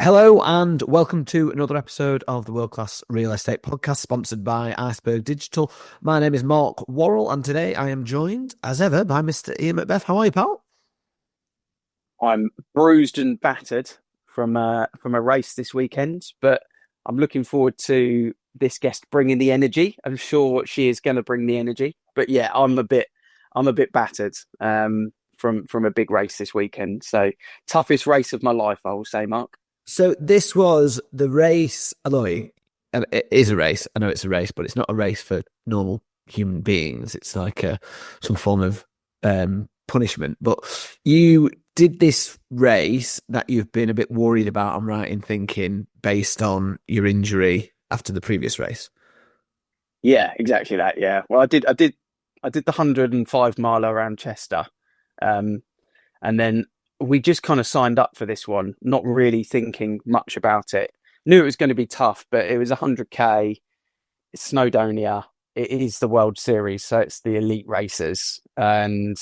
Hello and welcome to another episode of the World Class Real Estate Podcast, sponsored by Iceberg Digital. My name is Mark Worrell, and today I am joined, as ever, by Mr. Ian Macbeth. How are you, pal? I'm bruised and battered from a race this weekend, but I'm looking forward to this guest bringing the energy. I'm sure she is going to bring the energy, but yeah, I'm a bit battered from a big race this weekend. So toughest race of my life, I will say, Mark. So this was the race, although it is a race. I know it's a race, but it's not a race for normal human beings. It's like some form of punishment. But you did this race that you've been a bit worried about, I'm right in thinking, based on your injury after the previous race. Yeah, exactly that. Yeah. Well, I did the 105 mile around Chester, and then we just kind of signed up for this one, not really thinking much about it. Knew it was going to be tough, but it was 100k. It's Snowdonia. It is the World Series, so it's the elite racers, and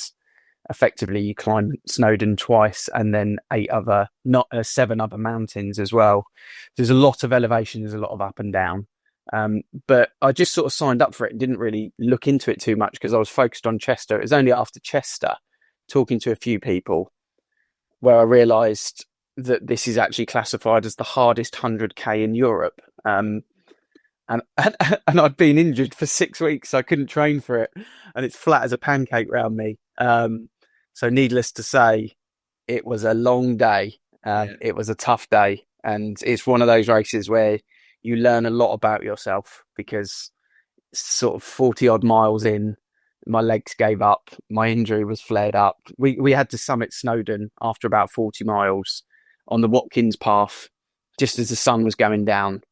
effectively you climb Snowdon twice and then 7 other mountains as well. There's a lot of elevation, there's a lot of up and down. But I just sort of signed up for it and didn't really look into it too much because I was focused on Chester. It was only after Chester, talking to a few people, where I realised that this is actually classified as the hardest 100k in Europe. And I'd been injured for 6 weeks, so I couldn't train for it. And it's flat as a pancake round me. So needless to say, it was a long day. It was a tough day. And it's one of those races where you learn a lot about yourself, because sort of 40 odd miles in, my legs gave up. My injury was flared up. We had to summit Snowdon after about 40 miles on the Watkins path, just as the sun was going down.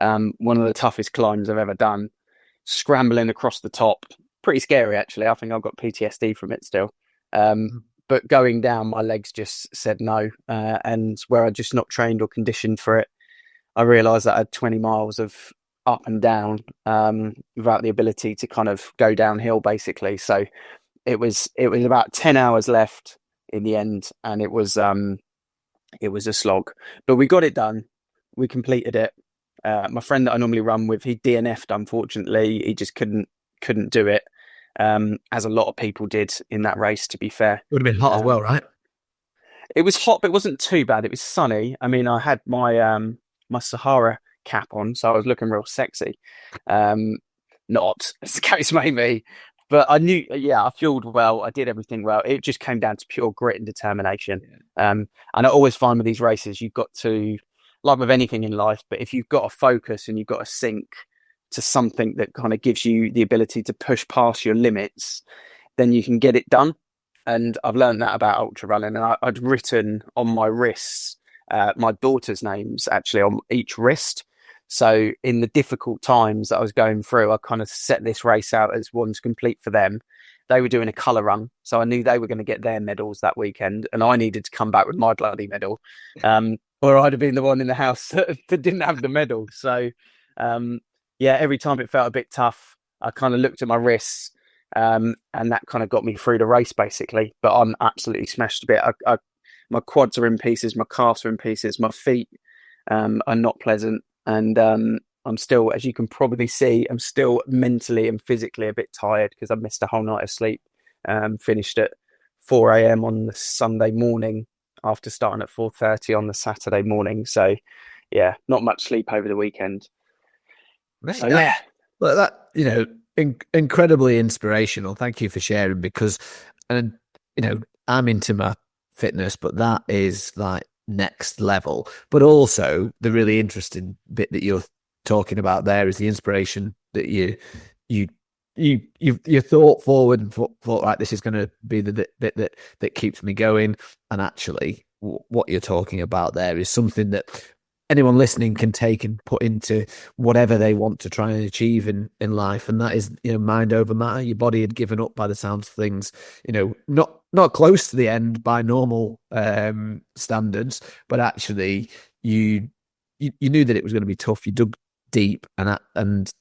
One of the toughest climbs I've ever done. Scrambling across the top. Pretty scary, actually. I think I've got PTSD from it still. But going down, my legs just said no. And where I'd just not trained or conditioned for it, I realised that I had 20 miles of up and down without the ability to kind of go downhill, basically. So it was about 10 hours left in the end, and it was a slog, but we got it done. We completed it. My friend that I normally run with, he DNF'd, unfortunately. He just couldn't do it, as a lot of people did in that race, to be fair. It would have been hot as well, right? It was hot, but it wasn't too bad. It was sunny. I mean, I had my Sahara cap on, so I was looking real sexy. Not as the case may be, but I knew, I fueled well, I did everything well. It just came down to pure grit and determination. And I always find with these races, you've got to, like with anything in life, but if you've got to focus and you've got to sync to something that kind of gives you the ability to push past your limits, then you can get it done. And I've learned that about ultra running, and I'd written on my wrists my daughter's names actually on each wrist. So in the difficult times that I was going through, I kind of set this race out as one to complete for them. They were doing a colour run, so I knew they were going to get their medals that weekend, and I needed to come back with my bloody medal, or I'd have been the one in the house that didn't have the medal. So every time it felt a bit tough, I kind of looked at my wrists, and that kind of got me through the race, basically. But I'm absolutely smashed a bit. My quads are in pieces, my calves are in pieces, my feet are not pleasant. And I'm still, as you can probably see, I'm still mentally and physically a bit tired because I missed a whole night of sleep. Finished at 4 a.m. on the Sunday morning after starting at 4:30 on the Saturday morning. So, yeah, not much sleep over the weekend. So, yeah. Well, that, incredibly inspirational. Thank you for sharing, because, I'm into my fitness, but that is like next level. But also the really interesting bit that you're talking about there is the inspiration that you thought forward and thought right, this is going to be the bit that keeps me going. And actually what you're talking about there is something that anyone listening can take and put into whatever they want to try and achieve in life. And that is, mind over matter. Your body had given up by the sounds of things, not close to the end by normal standards, but actually you knew that it was going to be tough. You dug deep, and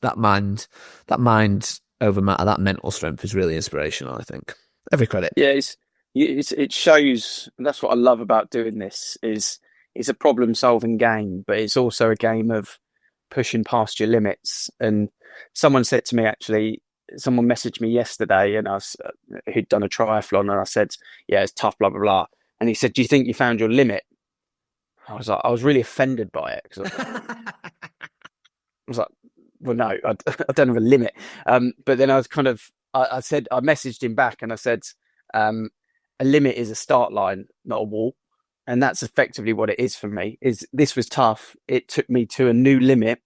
that mind over matter, that mental strength is really inspirational, I think. Every credit. Yeah, it shows, and that's what I love about doing this, is it's a problem solving game, but it's also a game of pushing past your limits. And someone said to me, actually, someone messaged me yesterday, and who'd done a triathlon, and I said, yeah, it's tough, blah blah blah. And he said, do you think you found your limit? I was really offended by it, because I was like, well, no, I don't have a limit. But then I was kind of, I said, I messaged him back and I said, a limit is a start line, not a wall. And that's effectively what it is for me. Is this was tough. It took me to a new limit,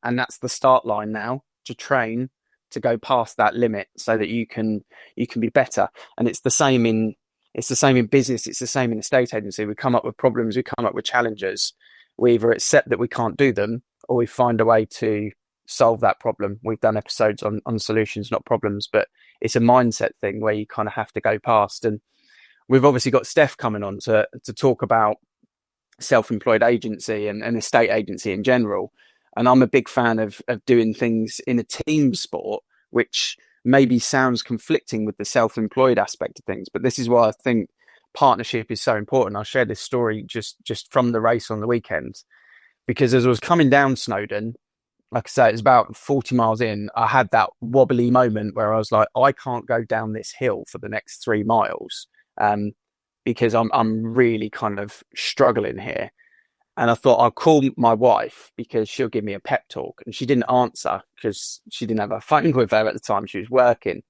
and that's the start line now, to train to go past that limit so that you can be better. And it's the same in business. It's the same in estate agency. We come up with problems. We come up with challenges. We either accept that we can't do them, or we find a way to solve that problem. We've done episodes on solutions, not problems, but it's a mindset thing where you kind of have to go past. And we've obviously got Steph coming on to talk about self-employed agency and estate agency in general. And I'm a big fan of doing things in a team sport, which maybe sounds conflicting with the self-employed aspect of things. But this is why I think partnership is so important. I'll share this story just from the race on the weekend, because as I was coming down Snowdon, like I say, it was about 40 miles in, I had that wobbly moment where I was like, I can't go down this hill for the next 3 miles, because I'm really kind of struggling here. And I thought I'll call my wife because she'll give me a pep talk. And she didn't answer because she didn't have her phone with her at the time. She was working.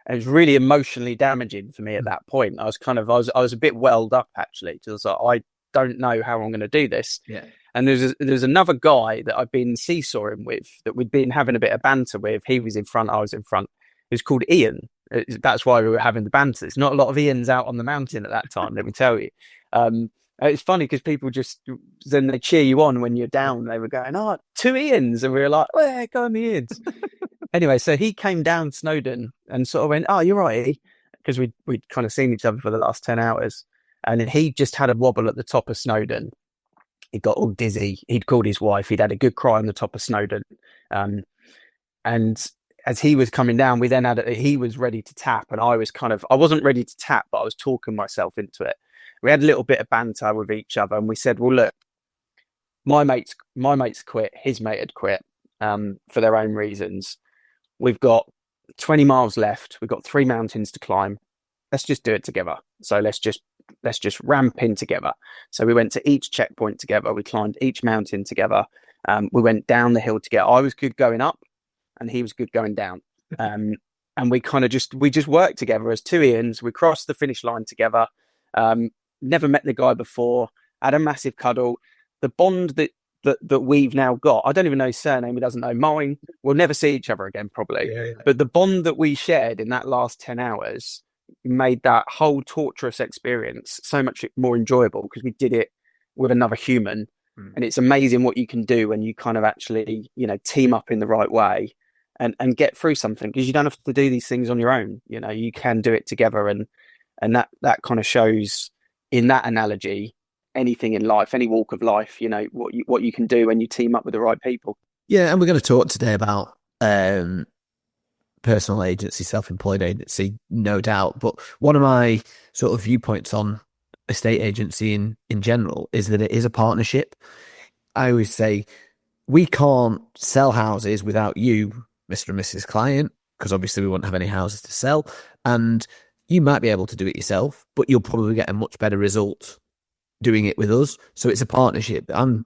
And it was really emotionally damaging for me at that point. I was a bit welled up, actually. I was like, I don't know how I'm going to do this. Yeah. And there's another guy that I've been seesawing with, that we'd been having a bit of banter with. He was in front, I was in front. It was called Ian. That's why we were having the banter. There's not a lot of Ians out on the mountain at that time, let me tell you. It's funny because people then they cheer you on when you're down. They were going, 2 Ians. And we were like, well, go on the Ians. Anyway, so he came down Snowdon and sort of went, oh, you're right. Because we'd kind of seen each other for the last 10 hours. And he just had a wobble at the top of Snowdon. He got all dizzy. He'd called his wife. He'd had a good cry on the top of Snowdon. And as he was coming down, he was ready to tap. And I wasn't ready to tap, but I was talking myself into it. We had a little bit of banter with each other, and we said, well, look, my mate's quit. His mate had quit for their own reasons. We've got 20 miles left. We've got 3 mountains to climb. Let's just do it together. So let's just ramp in together. So we went to each checkpoint together. We climbed each mountain together. We went down the hill together. I was good going up, and he was good going down. And we kind of just worked together as 2 Ians. We crossed the finish line together. Never met the guy before. Had a massive cuddle. The bond that we've now got, I don't even know his surname. He doesn't know mine. We'll never see each other again, probably. Yeah. But the bond that we shared in that last 10 hours made that whole torturous experience so much more enjoyable, because we did it with another human. And it's amazing what you can do when you kind of actually, team up in the right way and get through something, because you don't have to do these things on your own. You can do it together. And that kind of shows in that analogy, anything in life, any walk of life, what you can do when you team up with the right people. Yeah. And we're going to talk today about personal agency, self-employed agency, no doubt. But one of my sort of viewpoints on estate agency in general is that it is a partnership. I always say we can't sell houses without you, Mr. and Mrs. Client, because obviously we won't have any houses to sell. And you might be able to do it yourself, but you'll probably get a much better result doing it with us. So it's a partnership. I'm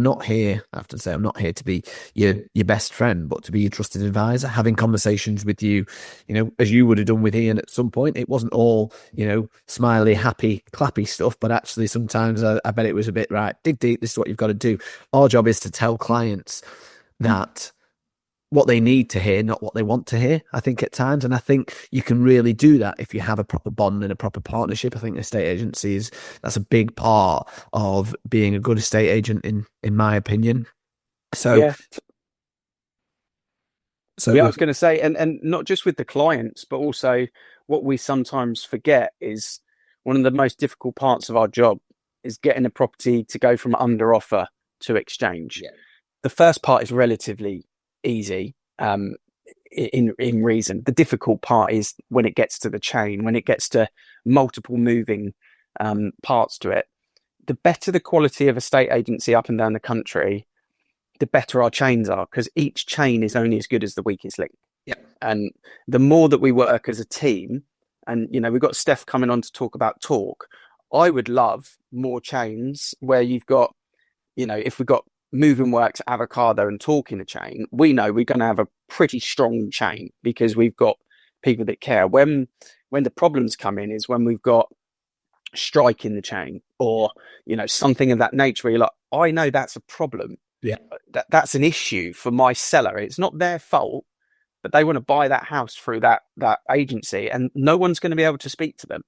not here, I have to say, I'm not here to be your best friend, but to be your trusted advisor, having conversations with you, as you would have done with Ian at some point. It wasn't all, smiley, happy, clappy stuff, but actually sometimes I bet it was a bit, right, dig deep, this is what you've got to do. Our job is to tell clients that what they need to hear, not what they want to hear, I think, at times. And I think you can really do that if you have a proper bond and a proper partnership. I think estate agency that's a big part of being a good estate agent, in my opinion. So I was going to say, and not just with the clients, but also what we sometimes forget is one of the most difficult parts of our job is getting a property to go from under offer to exchange. Yeah. The first part is relatively easy, in reason. The difficult part is when it gets to the chain, when it gets to multiple moving parts to it. the better the quality of estate agency up and down the country, the better our chains are, because each chain is only as good as the weakest link. Yeah. And the more that we work as a team, and we've got Steph coming on to talk about talk. I would love more chains where you've got, if we've got Moving Works, Avocado, and Talk in a chain, we know we're going to have a pretty strong chain because we've got people that care. When the problems come in is when we've got Strike in the chain, or something of that nature. Where you're like, I know that's a problem. Yeah, that's an issue for my seller. It's not their fault, but they want to buy that house through that agency, and no one's going to be able to speak to them.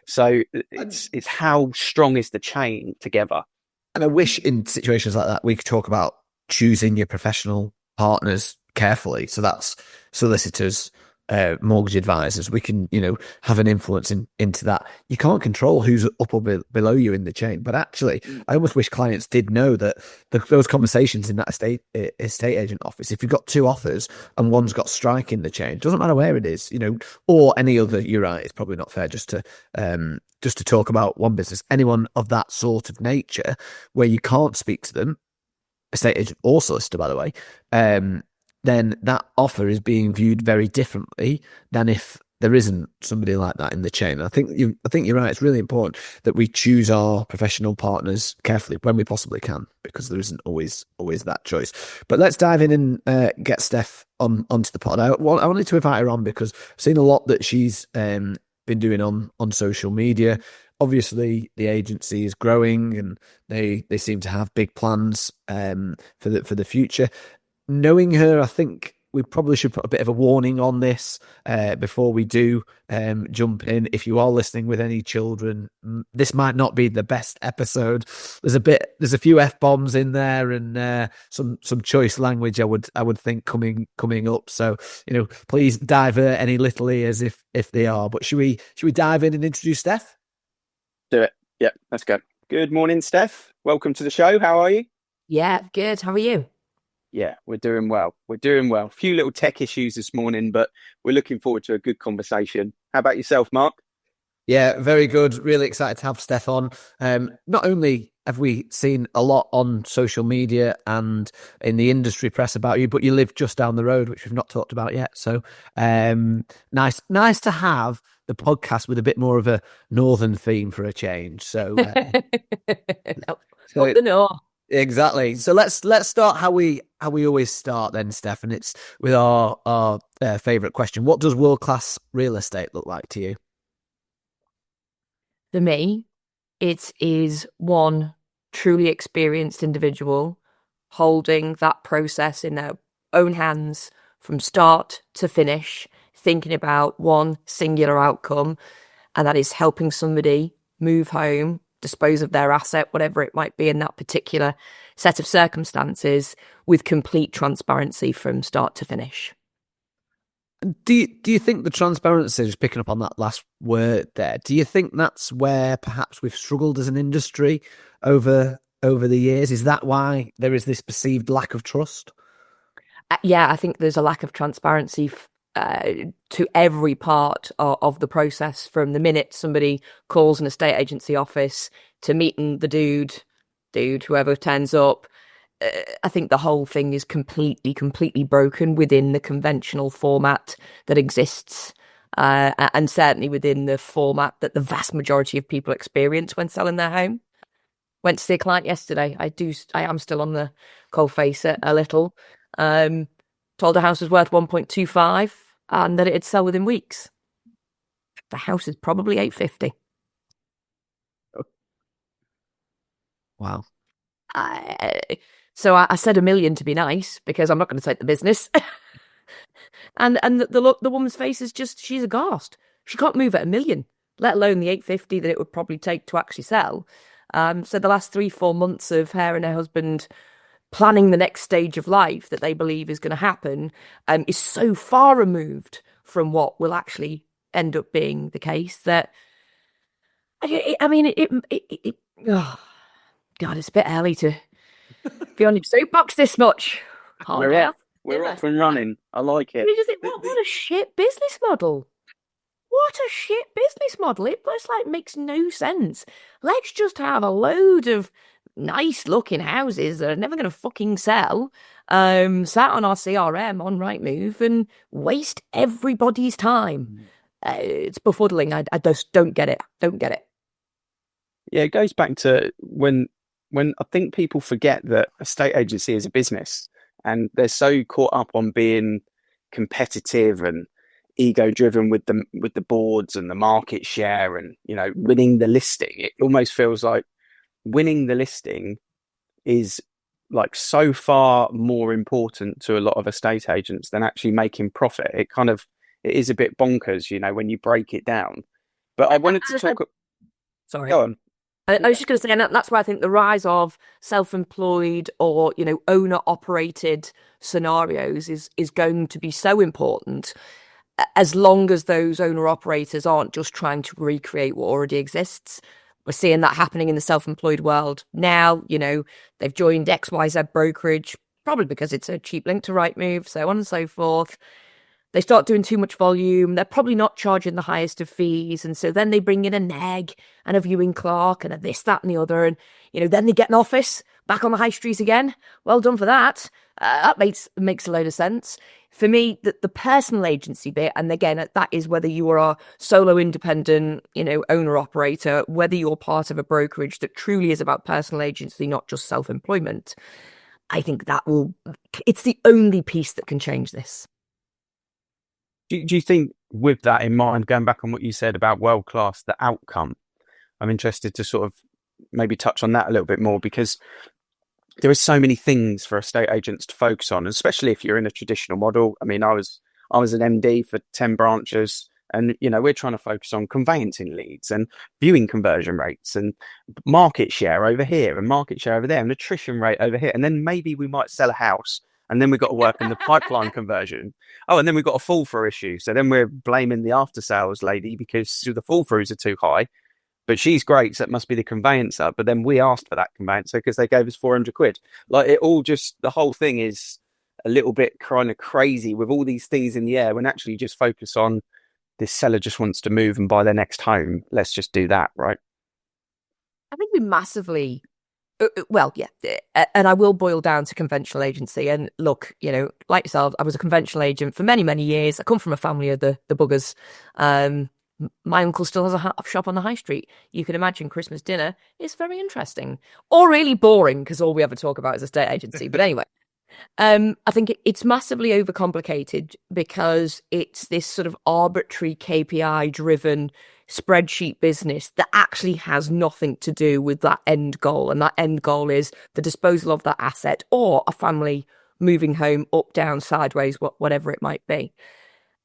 So it's how strong is the chain together. and I wish in situations like that we could talk about choosing your professional partners carefully. So that's solicitors, mortgage advisors. We can have an influence into that. You can't control who's up or below you in the chain, but actually I almost wish clients did know that those conversations in that estate agent office, if you've got 2 offers and one's got Strike in the chain, doesn't matter where it is, or any other. You're right, it's probably not fair just to talk about one business. Anyone of that sort of nature where you can't speak to them, estate agent or solicitor, by the way, then that offer is being viewed very differently than if there isn't somebody like that in the chain. I think you're right. It's really important that we choose our professional partners carefully when we possibly can, because there isn't always that choice. But let's dive in and get Steph onto the pod. I wanted to invite her on because I've seen a lot that she's been doing on social media. Obviously, the agency is growing, and they seem to have big plans for the future. Knowing her, I think we probably should put a bit of a warning on this before we do jump in. If you are listening with any children, this might not be the best episode. There's a few F-bombs in there, and some choice language I would think coming up. So please divert any little ears if they are. But should we dive in and introduce Steph? Do it. Yep, let's go. Good morning, Steph. Welcome to the show. How are you? Yeah, good. How are you? Yeah, we're doing well. A few little tech issues this morning, but we're looking forward to a good conversation. How about yourself, Mark? Yeah, very good. Really excited to have Steph on. Not only have we seen a lot on social media and in the industry press about you, but you live just down the road, which we've not talked about yet. So nice to have the podcast with a bit more of a northern theme for a change. So, no, up the north. Exactly. So let's start how we always start then, Steph, and it's with our favourite question. What does world-class real estate look like to you? For me, it is one truly experienced individual holding that process in their own hands from start to finish, thinking about one singular outcome, and that is helping somebody move home, dispose of their asset, whatever it might be in that particular set of circumstances, with complete transparency from start to finish. Do you think the transparency, just picking up on that last word there, do you think that's where perhaps we've struggled as an industry over the years? Is that why there is this perceived lack of trust? Yeah, I think there's a lack of transparency to every part of the process, from the minute somebody calls an estate agency office to meeting the dude, whoever turns up. I think the whole thing is completely broken within the conventional format that exists, and certainly within the format that the vast majority of people experience when selling their home. Went to see a client yesterday. I am still on the cold face a little. Told the house was worth 1.25 and that it'd sell within weeks. The house is probably 850. Wow. So I said 1 million to be nice, because I'm not going to take the business. and the woman's face is just, she's aghast. She can't move at 1 million, let alone the 850 that it would probably take to actually sell. So the last 3-4 months of her and her husband planning the next stage of life that they believe is going to happen is so far removed from what will actually end up being the case that, oh, God, it's a bit early to be on your soapbox this much. We're off and running. I like it. You just think, what a shit business model. what a shit business model. It just like makes no sense. Let's just have a load of nice looking houses that are never going to fucking sell, sat on our CRM on Rightmove and waste everybody's time. It's befuddling. I just don't get it. Don't get it. Yeah, it goes back to when I think people forget that a estate agency is a business, and they're so caught up on being competitive and ego driven with the boards and the market share and, you know, winning the listing. It almost feels like winning the listing is like so far more important to a lot of estate agents than actually making profit. It is a bit bonkers, you know, when you break it down. But I wanted to talk. Sorry. Go on. I was just going to say, and that's why I think the rise of self-employed or, you know, owner-operated scenarios is going to be so important, as long as those owner-operators aren't just trying to recreate what already exists. We're seeing that happening in the self-employed world now. You know, they've joined XYZ brokerage, probably because it's a cheap link to Rightmove, so on and so forth. They start doing too much volume. They're probably not charging the highest of fees. And so then they bring in a neg and a viewing clerk and a this, that and the other. And, you know, then they get an office back on the high street again. Well done for that. That makes a load of sense. For me, the personal agency bit, and again, that is whether you are a solo independent, you know, owner operator, whether you're part of a brokerage that truly is about personal agency, not just self-employment. I think it's the only piece that can change this. Do you think, with that in mind, going back on what you said about world-class, the outcome, I'm interested to sort of maybe touch on that a little bit more, because there are so many things for estate agents to focus on, especially if you're in a traditional model. I mean, I was an MD for 10 branches, and, you know, we're trying to focus on conveyancing leads and viewing conversion rates and market share over here and market share over there and attrition rate over here. And then maybe we might sell a house. And then we've got to work in the pipeline conversion. Oh, and then we've got a fall through issue. So then we're blaming the after sales lady because the fall throughs are too high. But she's great, so it must be the conveyancer. But then we asked for that conveyancer because they gave us 400 quid. Like, it all just, the whole thing is a little bit kind of crazy with all these things in the air, when actually just focus on this seller just wants to move and buy their next home. Let's just do that, right? I think we massively... Well, yeah, and I will boil down to conventional agency. And look, you know, like yourself, I was a conventional agent for many, many years. I come from a family of the buggers. My uncle still has a shop on the high street. You can imagine Christmas dinner is very interesting, or really boring, because all we ever talk about is estate agency. But anyway, I think it's massively overcomplicated because it's this sort of arbitrary KPI-driven spreadsheet business that actually has nothing to do with that end goal. And that end goal is the disposal of that asset or a family moving home, up, down, sideways, whatever it might be.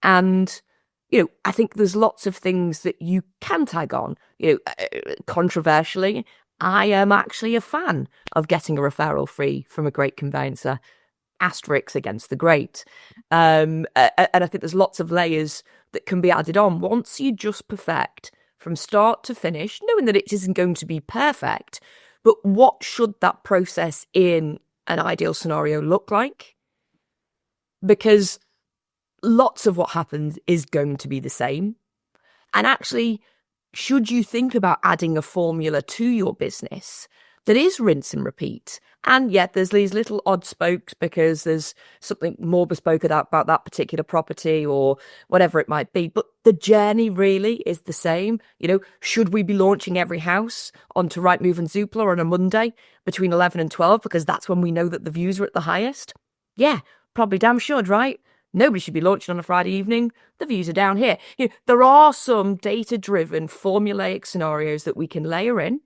And, you know, I think there's lots of things that you can tag on. You know, controversially, I am actually a fan of getting a referral fee from a great conveyancer. Asterisks against the great. And I think there's lots of layers that can be added on once you just perfect from start to finish, knowing that it isn't going to be perfect, but what should that process in an ideal scenario look like? Because lots of what happens is going to be the same. And actually, should you think about adding a formula to your business that is rinse and repeat? And yet there's these little odd spokes because there's something more bespoke about that particular property or whatever it might be. But the journey really is the same. You know, should we be launching every house onto Rightmove and Zoopla on a Monday between 11 and 12 because that's when we know that the views are at the highest? Yeah, probably damn should, right? Nobody should be launching on a Friday evening. The views are down here. You know, there are some data-driven, formulaic scenarios that we can layer in.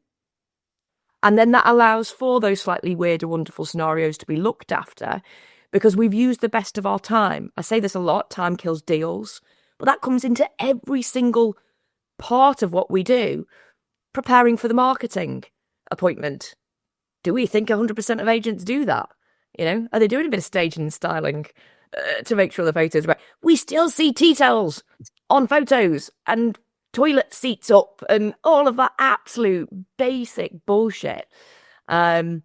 And then that allows for those slightly weird or wonderful scenarios to be looked after because we've used the best of our time. I say this a lot, time kills deals, but that comes into every single part of what we do. Preparing for the marketing appointment. Do we think 100% of agents do that? You know, are they doing a bit of staging and styling to make sure the photos are right? We still see tea towels on photos and toilet seats up and all of that absolute basic bullshit. But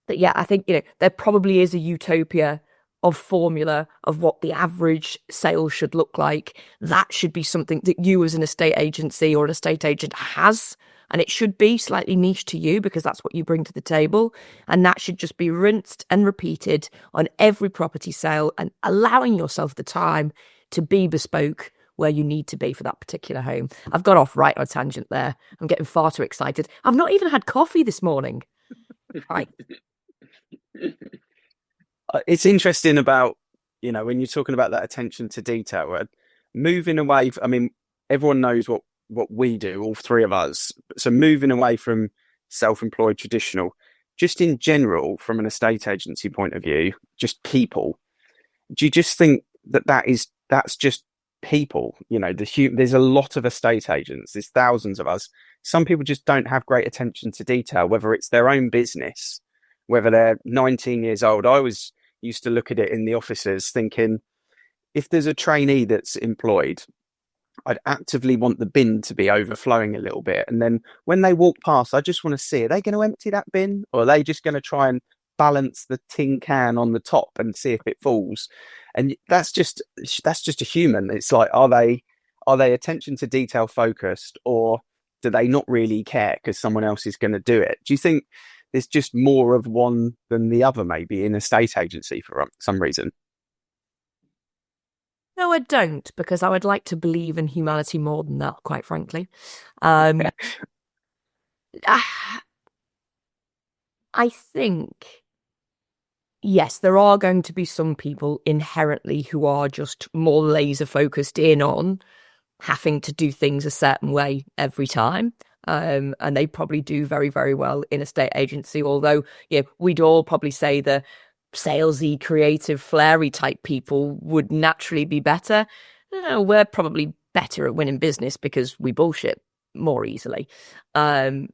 yeah, I think, you know, there probably is a utopia of formula of what the average sale should look like. That should be something that you as an estate agency or an estate agent has. And it should be slightly niche to you because that's what you bring to the table. And that should just be rinsed and repeated on every property sale, and allowing yourself the time to be bespoke where you need to be for that particular home. I've got off right on a tangent there. I'm getting far too excited. I've not even had coffee this morning. Right. It's interesting about, when you're talking about that attention to detail, moving away. I mean, everyone knows what we do, all three of us. So moving away from self-employed traditional, just in general, from an estate agency point of view, just people, do you just think that's just people? There's a lot of estate agents, there's thousands of us. Some people just don't have great attention to detail, whether it's their own business, whether they're 19 years old. I always used to look at it in the offices thinking, if there's a trainee that's employed, I'd actively want the bin to be overflowing a little bit. And then when they walk past, I just want to see, are they going to empty that bin? Or are they just going to try and balance the tin can on the top and see if it falls? And that's just a human. It's like, are they attention to detail focused, or do they not really care because someone else is going to do it? Do you think there's just more of one than the other, maybe in a estate agency for some reason? No, I don't, because I would like to believe in humanity more than that, quite frankly. I think, yes, there are going to be some people inherently who are just more laser focused in on having to do things a certain way every time. And they probably do very, very well in a state agency, although we'd all probably say the salesy, creative, flary type people would naturally be better. We're probably better at winning business because we bullshit more easily. I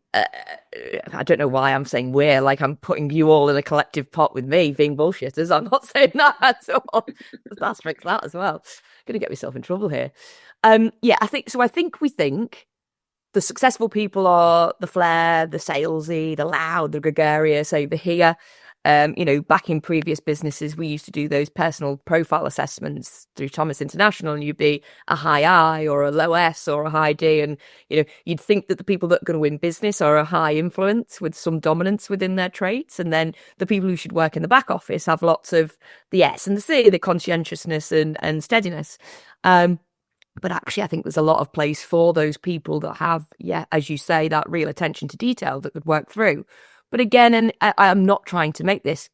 don't know why I'm saying we're, like I'm putting you all in a collective pot with me being bullshitters. I'm not saying that at all. Let's fix that as well. Gonna get myself in trouble here. I think we think the successful people are the flair, the salesy, the loud, the gregarious over here. Back in previous businesses, we used to do those personal profile assessments through Thomas International, and you'd be a high I or a low S or a high D. And, you'd think that the people that are going to win business are a high influence with some dominance within their traits. And then the people who should work in the back office have lots of the S and the C, the conscientiousness and steadiness. But actually, I think there's a lot of place for those people that have, as you say, that real attention to detail that could work through. But again, and I'm not trying to make this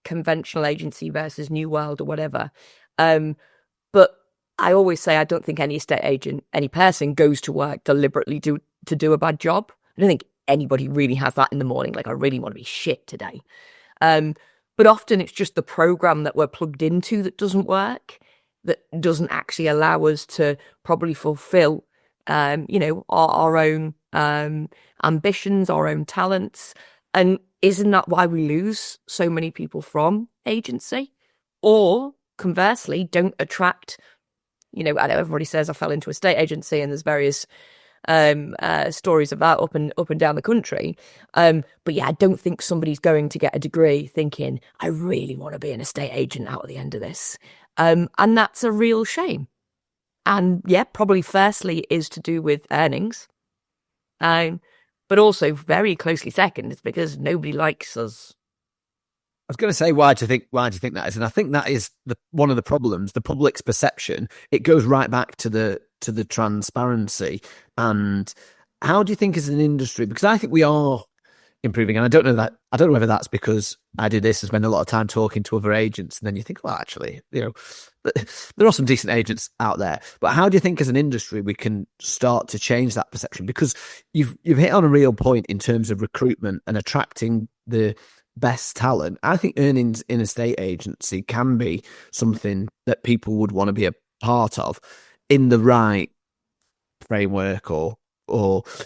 conventional agency versus new world or whatever. But I always say I don't think any estate agent, any person goes to work deliberately to do a bad job. I don't think anybody really has that in the morning. Like, I really want to be shit today. But often it's just the program that we're plugged into that doesn't work, that doesn't actually allow us to probably fulfill, our own ambitions, our own talents. And isn't that why we lose so many people from agency? Or conversely, don't attract, I know everybody says I fell into a state agency, and there's various stories of that up and down the country. But I don't think somebody's going to get a degree thinking, I really want to be an estate agent out at the end of this. And that's a real shame. And probably firstly is to do with earnings. But also very closely second, it's because nobody likes us. I was going to say, why do you think that is? And I think that is one of the problems, the public's perception. It goes right back to the transparency. And how do you think as an industry, because I think we are improving, and I don't know whether that's because I do this and spend a lot of time talking to other agents, and then you think, well, actually, there are some decent agents out there. But how do you think as an industry we can start to change that perception? Because you've hit on a real point in terms of recruitment and attracting the best talent. I think earnings in a estate agency can be something that people would want to be a part of in the right framework or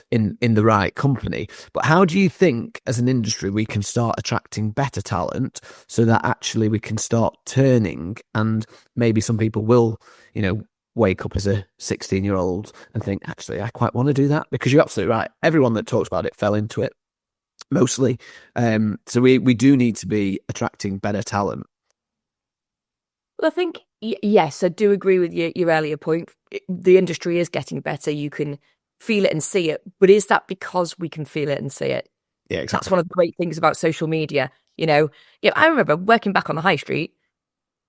in the right company. But how do you think as an industry we can start attracting better talent so that actually we can start turning, and maybe some people will, wake up as a 16-year-old and think, actually, I quite want to do that? Because you're absolutely right. Everyone that talks about it fell into it, mostly. So we do need to be attracting better talent. Well, I think, yes, I do agree with your earlier point. The industry is getting better. You can feel it and see it. But is that because we can feel it and see it? Yeah, That's exactly. one of the great things about social media. I remember working back on the high street,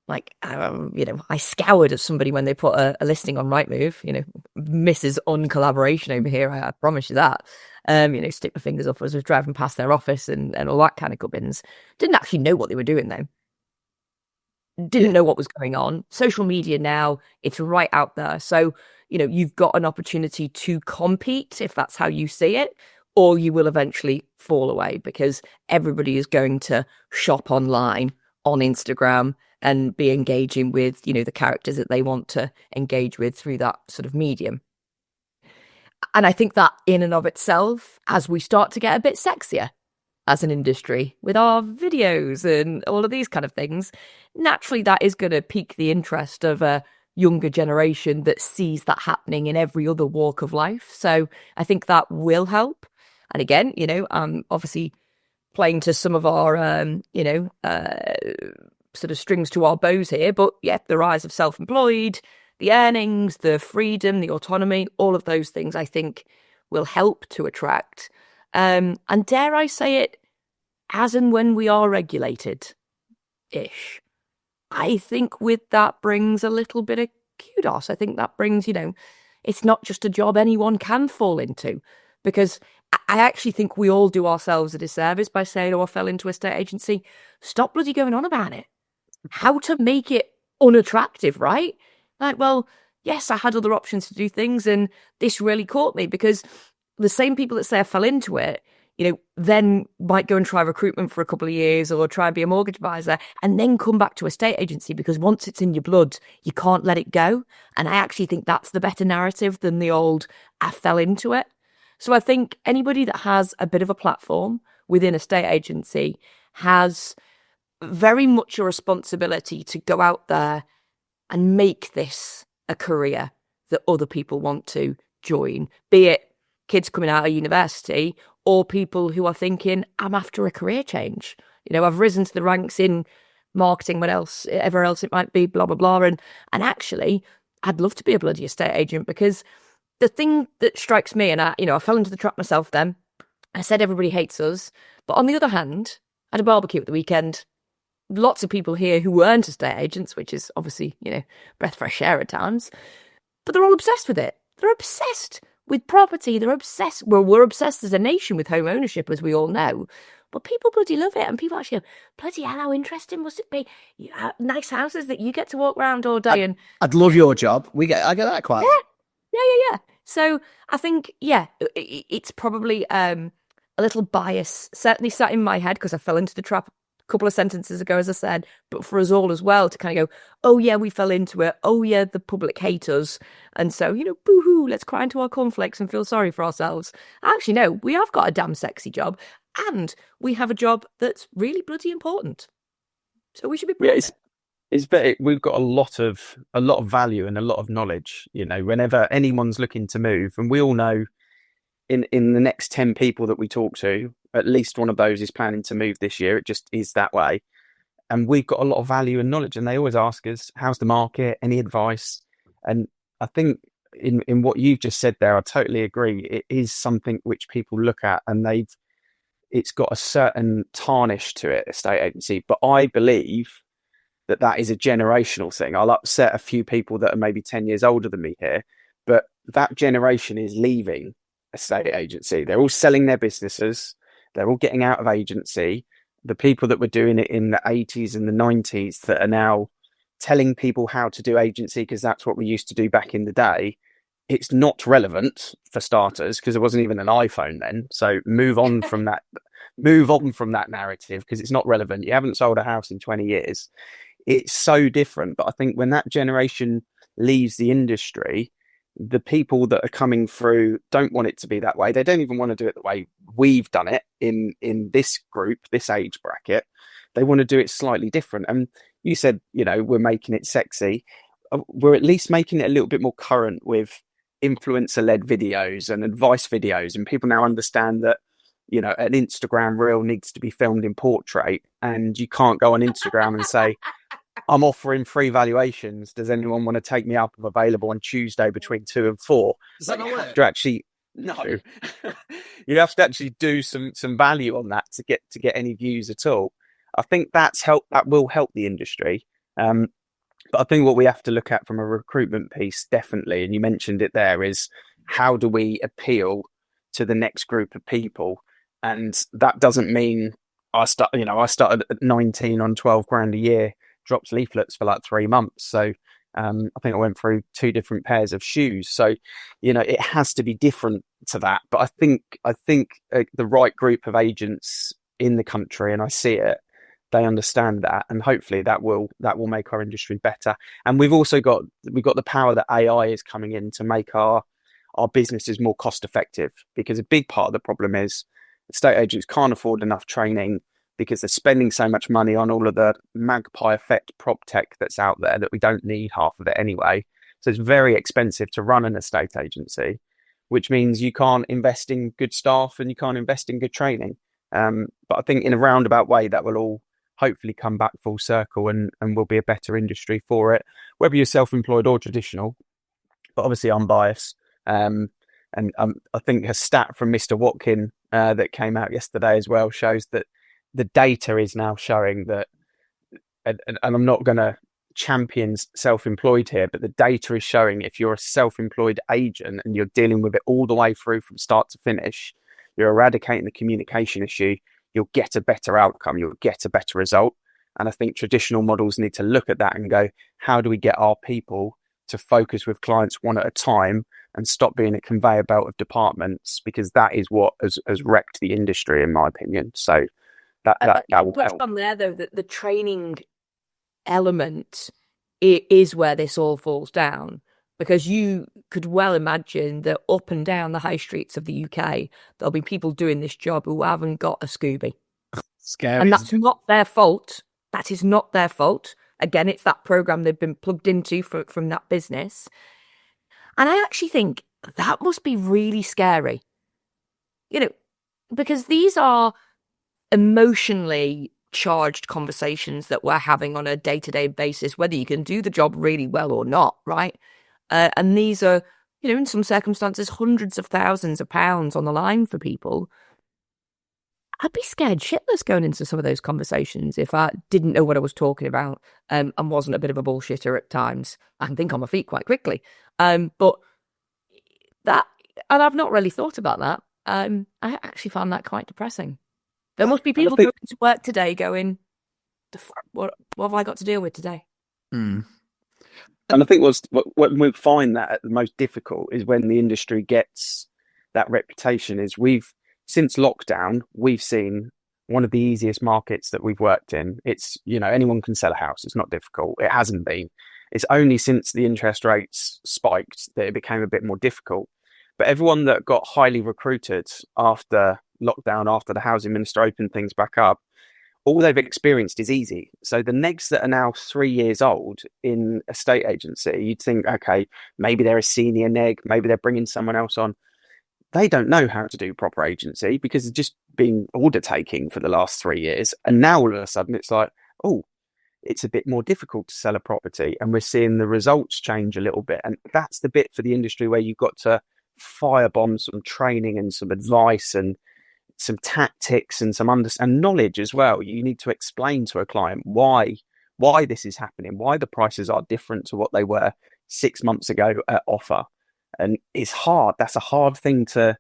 I scoured at somebody when they put a listing on Rightmove, Mrs. Uncollaboration over here, I promise you that. Stick my fingers up as I was driving past their office and all that kind of gubbins. Didn't actually know what they were doing though. Didn't know what was going on. Social media now, it's right out there. So, you've got an opportunity to compete if that's how you see it, or you will eventually fall away because everybody is going to shop online on Instagram and be engaging with, the characters that they want to engage with through that sort of medium. And I think that in and of itself, as we start to get a bit sexier as an industry with our videos and all of these kind of things, naturally that is going to pique the interest of a younger generation that sees that happening in every other walk of life. So I think that will help. And again, I'm obviously playing to some of our, sort of strings to our bows here. But yeah, the rise of self-employed, the earnings, the freedom, the autonomy, all of those things I think will help to attract. And dare I say it, as and when we are regulated-ish, I think with that brings a little bit of kudos. I think that brings, it's not just a job anyone can fall into. Because I actually think we all do ourselves a disservice by saying, I fell into a state agency. Stop bloody going on about it. How to make it unattractive, right? Like, well, yes, I had other options to do things, and this really caught me because the same people that say I fell into it, then might go and try recruitment for a couple of years or try and be a mortgage advisor and then come back to a state agency because once it's in your blood, you can't let it go. And I actually think that's the better narrative than the old, I fell into it. So I think anybody that has a bit of a platform within a state agency has very much a responsibility to go out there and make this a career that other people want to join, be it kids coming out of university or people who are thinking, I'm after a career change. I've risen to the ranks in marketing, whatever else it might be, blah, blah, blah. And actually, I'd love to be a bloody estate agent because the thing that strikes me, and I fell into the trap myself then, I said everybody hates us. But on the other hand, I had a barbecue at the weekend. Lots of people here who weren't estate agents, which is obviously, breath fresh air at times, but they're all obsessed with it. They're obsessed with property. They're obsessed. Well, we're obsessed as a nation with home ownership, as we all know. But people bloody love it. And people actually go, bloody hell, how interesting must it be? Nice houses that you get to walk around all day. I'd love your job. I get that quite a lot. Yeah. So I think, it's probably a little bias, certainly sat in my head because I fell into the trap a couple of sentences ago, as I said, but for us all as well to kind of go, oh yeah, we fell into it. Oh yeah, the public hate us. And so, boo-hoo, let's cry into our cornflakes and feel sorry for ourselves. Actually, no, we have got a damn sexy job and we have a job that's really bloody important. So we should be proud. Yeah, it's better. We've got a lot of value and a lot of knowledge, whenever anyone's looking to move, and we all know in the next 10 people that we talk to, at least one of those is planning to move this year. It just is that way. And we've got a lot of value and knowledge, and they always ask us, how's the market? Any advice? And I think in what you've just said there, I totally agree. It is something which people look at and it's got a certain tarnish to it, estate agency. But I believe that is a generational thing. I'll upset a few people that are maybe 10 years older than me here, but that generation is leaving estate agency. They're all selling their businesses. They're all getting out of agency. The people that were doing it in the 80s and the 90s that are now telling people how to do agency because that's what we used to do back in the day, it's not relevant for starters because there wasn't even an iPhone then. So move on from that narrative because it's not relevant. You haven't sold a house in 20 years. It's so different. But I think when that generation leaves the industry, the people that are coming through don't want it to be that way. They don't even want to do it the way we've done it in this group, this age bracket. They want to do it slightly different. And you said, we're making it sexy. We're at least making it a little bit more current with influencer-led videos and advice videos. And people now understand that, an Instagram reel needs to be filmed in portrait, and you can't go on Instagram and say, I'm offering free valuations. Does anyone want to take me up? I'm available on Tuesday between 2 and 4. Does that not work? To actually, no, you have to actually do some value on that to get any views at all. I think that will help the industry. But I think what we have to look at from a recruitment piece, definitely, and you mentioned it there, is how do we appeal to the next group of people? And that doesn't mean I started at 19 on 12 grand a year, dropped leaflets for like 3 months. So I think I went through 2 different pairs of shoes. So, it has to be different to that. But I think the right group of agents in the country, and I see it, they understand that, and hopefully that will make our industry better. And we've got the power that AI is coming in to make our businesses more cost effective, because a big part of the problem is estate agents can't afford enough training because they're spending so much money on all of the magpie effect prop tech that's out there that we don't need half of it anyway. So it's very expensive to run an estate agency, which means you can't invest in good staff and you can't invest in good training. But I think in a roundabout way that will all hopefully come back full circle and will be a better industry for it, whether you're self-employed or traditional. But obviously I'm biased. And I think a stat from Mr. Watkin that came out yesterday as well shows that the data is now showing that, and I'm not going to champion self-employed here, but the data is showing if you're a self-employed agent and you're dealing with it all the way through from start to finish, you're eradicating the communication issue, you'll get a better outcome, you'll get a better result. And I think traditional models need to look at that and go, how do we get our people to focus with clients one at a time and stop being a conveyor belt of departments? Because that is what has wrecked the industry, in my opinion. So that will help. On there, though, that the training element is where this all falls down, because you could well imagine that up and down the high streets of the UK, there'll be people doing this job who haven't got a Scooby. Scary. And that's not their fault. That is not their fault. Again, it's that program they've been plugged into from that business. And I actually think that must be really scary. Because these are emotionally charged conversations that we're having on a day-to-day basis, whether you can do the job really well or not, right? And these are, in some circumstances, hundreds of thousands of pounds on the line for people. I'd be scared shitless going into some of those conversations if I didn't know what I was talking about and wasn't a bit of a bullshitter at times. I can think on my feet quite quickly. But that, and I've not really thought about that. I actually found that quite depressing. There must be people going to work today going, what have I got to deal with today? Mm. And I think what we find that the most difficult is when the industry gets that reputation is since lockdown, we've seen one of the easiest markets that we've worked in. It's, anyone can sell a house. It's not difficult. It hasn't been. It's only since the interest rates spiked that it became a bit more difficult. But everyone that got highly recruited after lockdown, after the housing minister opened things back up, all they've experienced is easy. So the negs that are now 3 years old in a state agency, you'd think, okay, maybe they're a senior neg, maybe they're bringing someone else on. They don't know how to do proper agency because it's just been order taking for the last 3 years. And now all of a sudden it's like, oh, it's a bit more difficult to sell a property. And we're seeing the results change a little bit. And that's the bit for the industry where you've got to firebomb some training and some advice and some tactics and some and knowledge as well. You need to explain to a client why this is happening, why the prices are different to what they were 6 months ago at offer. And it's hard. That's a hard thing to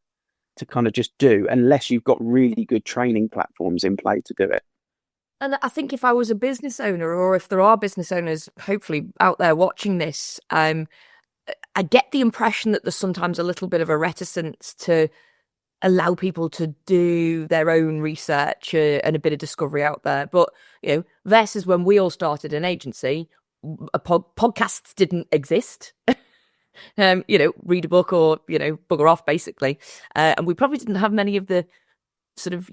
kind of just do unless you've got really good training platforms in play to do it. And I think if I was a business owner, or if there are business owners hopefully out there watching this, I get the impression that there's sometimes a little bit of a reticence to allow people to do their own research and a bit of discovery out there. But, versus when we all started an agency, podcasts didn't exist. Read a book or, bugger off, basically. And we probably didn't have many of the sort of,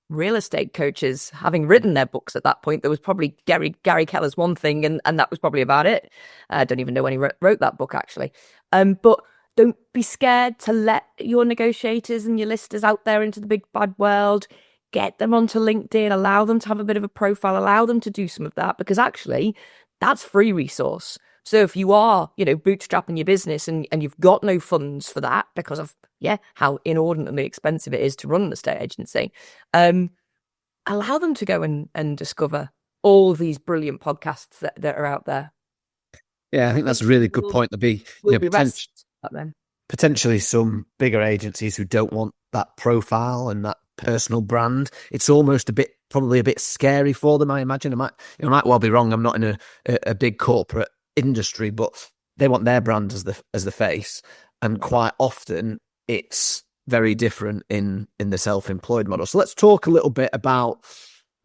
real estate coaches having written their books at that point. There was probably Gary Keller's one thing, and that was probably about it. I don't even know when he wrote that book, actually. But don't be scared to let your negotiators and your listers out there into the big bad world. Get them onto LinkedIn, allow them to have a bit of a profile, allow them to do some of that, because actually that's free resource. So if you are, bootstrapping your business and you've got no funds for that because of, how inordinately expensive it is to run an estate agency, allow them to go and discover all these brilliant podcasts that are out there. Yeah, I think that's a really good point to be, potentially some bigger agencies who don't want that profile and that personal brand. It's almost probably a bit scary for them, I imagine. I might well be wrong. I'm not in a big corporate industry, but they want their brand as the face, and quite often it's very different in the self-employed model. So let's talk a little bit about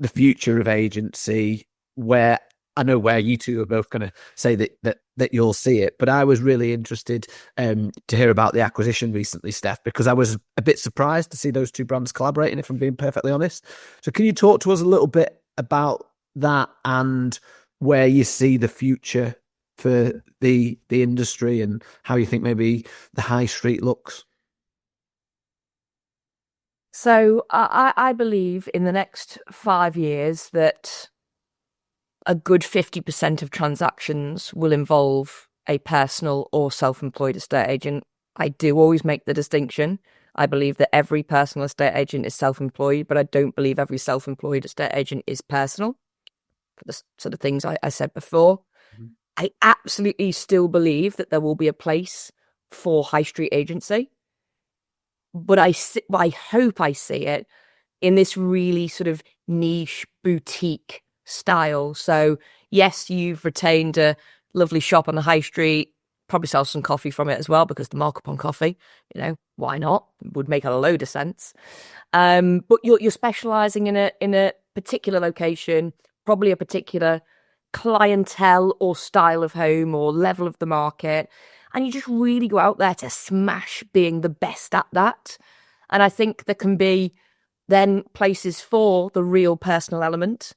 the future of agency, where I know where you two are both going to say that you'll see it, but I was really interested to hear about the acquisition recently, Steph, because I was a bit surprised to see those two brands collaborating, if I'm being perfectly honest. So can you talk to us a little bit about that and where you see the future for the industry and how you think maybe the high street looks? So I believe in the next 5 years that a good 50% of transactions will involve a personal or self-employed estate agent. I do always make the distinction. I believe that every personal estate agent is self-employed, but I don't believe every self-employed estate agent is personal, for the sort of things I said before. Mm-hmm. I absolutely still believe that there will be a place for high street agency, but I hope I see it in this really sort of niche boutique style. So yes, you've retained a lovely shop on the high street, probably sell some coffee from it as well, because the markup on coffee, why not? It would make a load of sense. But you're specializing in a particular location, probably a particular clientele or style of home or level of the market, and you just really go out there to smash being the best at that. And I think there can be then places for the real personal element.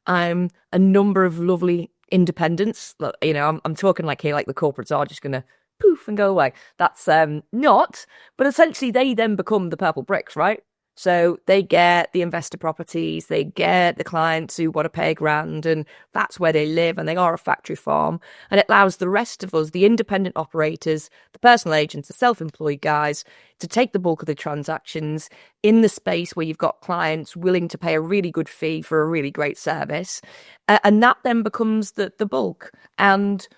A number of lovely independents. I'm talking like here, like the corporates are just going to poof and go away. That's not, but essentially they then become the Purplebricks, right? So they get the investor properties, they get the clients who want to pay $1,000, and that's where they live, and they are a factory farm. And it allows the rest of us, the independent operators, the personal agents, the self-employed guys, to take the bulk of the transactions in the space where you've got clients willing to pay a really good fee for a really great service. And that then becomes the bulk. And,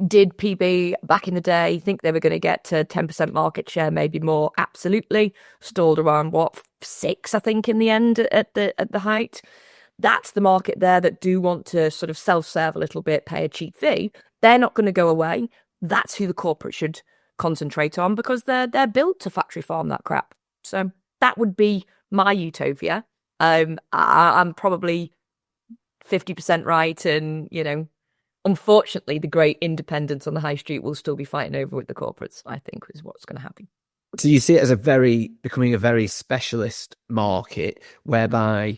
did PB back in the day think they were going to get to 10% market share, maybe more? Absolutely. Stalled around 6, I think, in the end at the height. That's the market there that do want to sort of self-serve a little bit, pay a cheap fee. They're not going to go away. That's who the corporate should concentrate on, because they're built to factory farm that crap. So that would be my utopia. I'm probably 50% right, and unfortunately, the great independents on the high street will still be fighting over with the corporates, I think, is what's going to happen. So you see it as becoming a very specialist market, whereby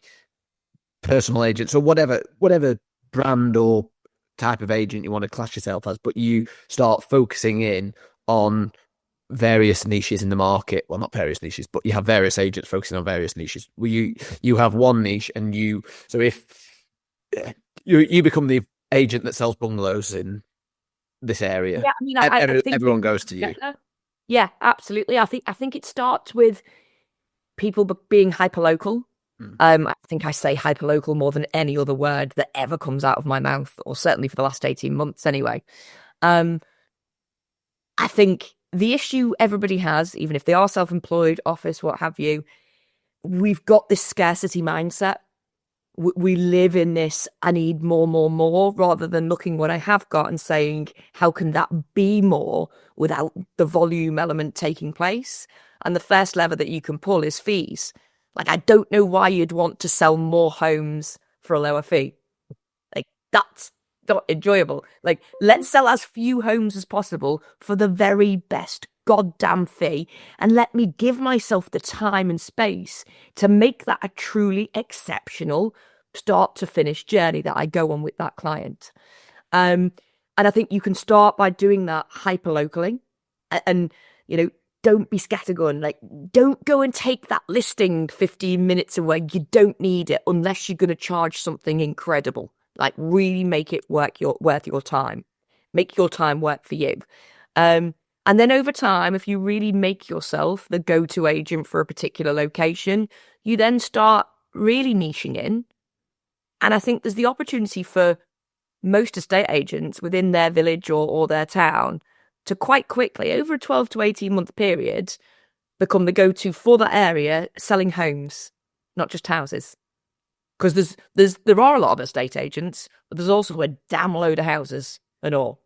personal agents or whatever brand or type of agent you want to class yourself as, but you start focusing in on various niches in the market. Well, not various niches, but you have various agents focusing on various niches. Well, you have one niche, and so if you become the agent that sells bungalows in this area, I think everyone goes to you. Yeah, absolutely. I think it starts with people being hyperlocal. I think I say hyperlocal more than any other word that ever comes out of my mouth, or certainly for the last 18 months anyway. I think the issue everybody has, even if they are self-employed, office, what have you, we've got this scarcity mindset. We live in this, I need more, rather than looking what I have got and saying, how can that be more without the volume element taking place? And the first lever that you can pull is fees. Like, I don't know why you'd want to sell more homes for a lower fee. Like, that's not enjoyable. Like, let's sell as few homes as possible for the very best goddamn fee, and let me give myself the time and space to make that a truly exceptional start to finish journey that I go on with that client. And I think you can start by doing that hyper locally, and don't be scattergun. Like, don't go and take that listing 15 minutes away. You don't need it unless you're going to charge something incredible, Like really make it worth your time. Make your time work for you. And then over time, if you really make yourself the go-to agent for a particular location, you then start really niching in. And I think there's the opportunity for most estate agents within their village or their town to quite quickly, over a 12 to 18 month period, become the go-to for that area, selling homes, not just houses. Because there are a lot of estate agents, but there's also a damn load of houses and all.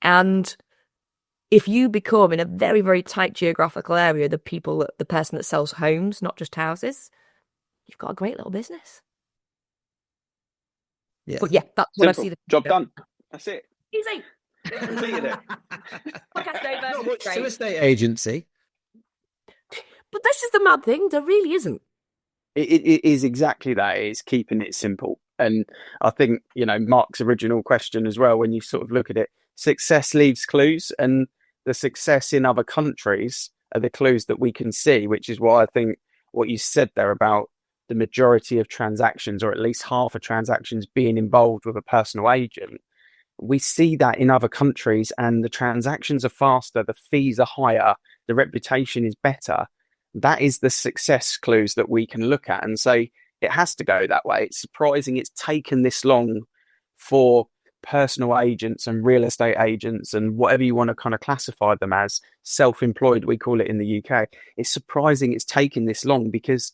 And if you become in a very, very tight geographical area, the person that sells homes, not just houses, you've got a great little business. Yeah. But yeah, that's what I see. Job done. That's it. Easy. Completed it. Not much to estate agency. But this is the mad thing. There really isn't. It is exactly that. It is keeping it simple. And I think, Mark's original question as well, when you sort of look at it, success leaves clues, and the success in other countries are the clues that we can see, which is why I think what you said there about the majority of transactions, or at least half of transactions, being involved with a personal agent. We see that in other countries, and the transactions are faster, the fees are higher, the reputation is better. That is the success clues that we can look at and say it has to go that way. It's surprising it's taken this long for personal agents and real estate agents and whatever you want to kind of classify them as, self-employed, we call it in the UK. It's surprising it's taken this long, because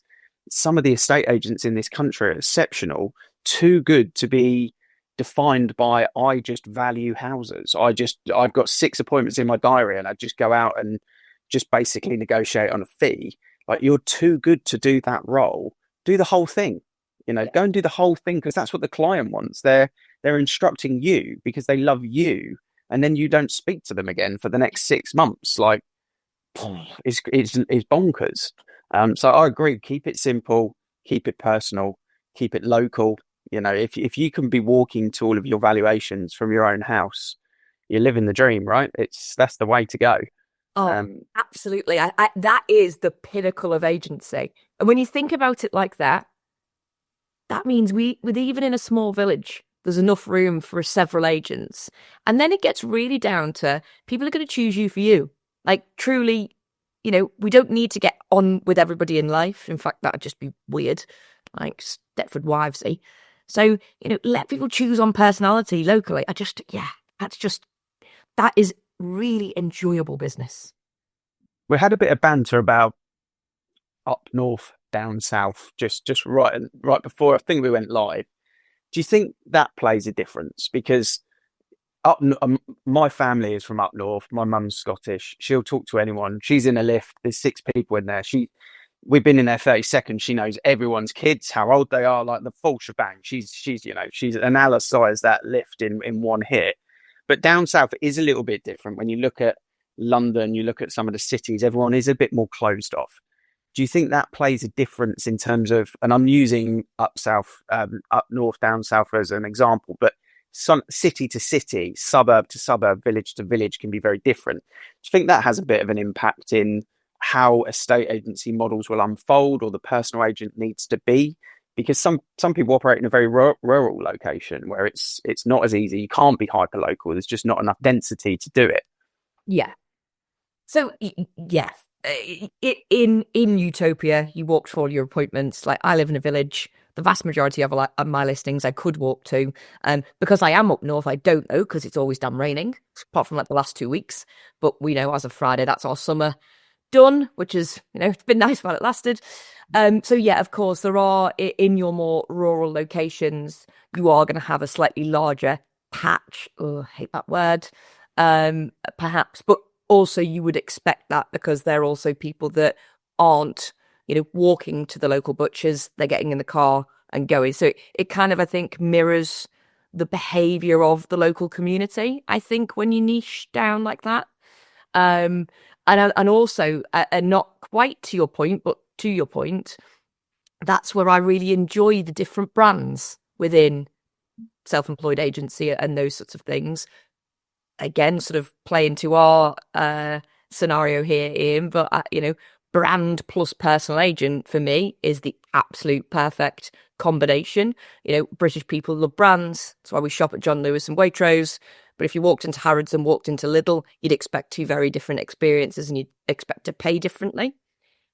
some of the estate agents in this country are exceptional, too good to be defined by, I just value houses. I've got 6 appointments in my diary and I just go out and just basically negotiate on a fee. Like, you're too good to do that role. Do the whole thing, go and do the whole thing, because that's what the client wants. They're instructing you because they love you, and then you don't speak to them again for the next 6 months. Like, it's bonkers. So I agree. Keep it simple, keep it personal, keep it local. If you can be walking to all of your valuations from your own house, you're living the dream, right? That's the way to go. Oh, absolutely. That is the pinnacle of agency. And when you think about it like that, that means with even in a small village, there's enough room for several agents. And then it gets really down to people are going to choose you for you. Like, truly, we don't need to get on with everybody in life. In fact, that would just be weird, like Stepford Wivesy. So, let people choose on personality locally. That is really enjoyable business. We had a bit of banter about up north, down south, just right before I think we went live. Do you think that plays a difference? Because my family is from up north. My mum's Scottish. She'll talk to anyone. She's in a lift. There's 6 people in there. We've been in there 30 seconds. She knows everyone's kids, how old they are, like the full shebang. She's analysed that lift in one hit. But down south is a little bit different. When you look at London, you look at some of the cities, everyone is a bit more closed off. Do you think that plays a difference in terms of, and I'm using up south, up north, down south as an example, but some city to city, suburb to suburb, village to village can be very different. Do you think that has a bit of an impact in how estate agency models will unfold, or the personal agent needs to be? Because some people operate in a very rural location where it's not as easy. You can't be hyper local. There's just not enough density to do it. Yeah. So yeah, in utopia, you walk to all your appointments. Like, I live in a village. The vast majority of my listings I could walk to. Because I am up north, I don't know, because it's always damn raining, apart from like the last 2 weeks. But we know as of Friday, that's our summer done, which is, it's been nice while it lasted. So yeah, of course, there are, in your more rural locations, you are going to have a slightly larger patch. Oh, I hate that word. Perhaps, but also you would expect that, because there are also people that aren't, walking to the local butchers. They're getting in the car and going. So it kind of, I think, mirrors the behavior of the local community, I think, when you niche down like that. And also, and not quite to your point, but to your point, that's where I really enjoy the different brands within self-employed agency and those sorts of things. Again, sort of play into our scenario here, Ian, but brand plus personal agent for me is the absolute perfect combination. You know, British people love brands. That's why we shop at John Lewis and Waitrose. But if you walked into Harrods and walked into Lidl, you'd expect two very different experiences and you'd expect to pay differently.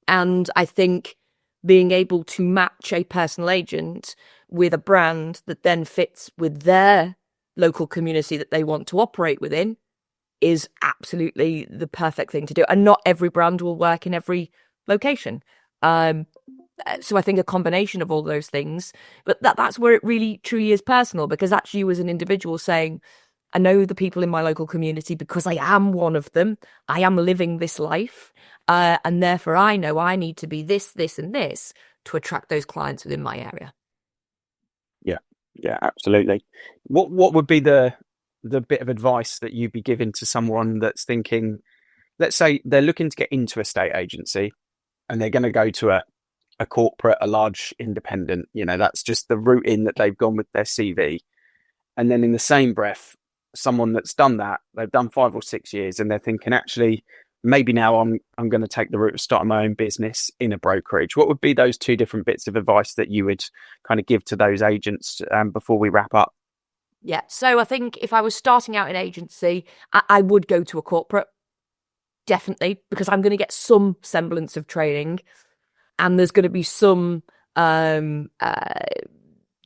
And I think being able to match a personal agent with a brand that then fits with their local community that they want to operate within is absolutely the perfect thing to do. And not every brand will work in every location. So I think a combination of all those things, but that's where it really truly is personal, because that's you as an individual saying, I know the people in my local community because I am one of them. I am living this life. And therefore I know I need to be this, this, and this to attract those clients within my area. Yeah, absolutely. What would be the bit of advice that you'd be giving to someone that's thinking, let's say they're looking to get into a estate agency and they're going to go to a corporate, a large independent, you know, that's just the route in that they've gone with their CV. And then in the same breath, someone that's done that, they've done 5 or 6 years and they're thinking, actually, maybe now I'm going to take the route of starting my own business in a brokerage. What would be those two different bits of advice that you would kind of give to those agents before we wrap up? Yeah, so I think if I was starting out in agency, I would go to a corporate, definitely, because I'm going to get some semblance of training and there's going to be some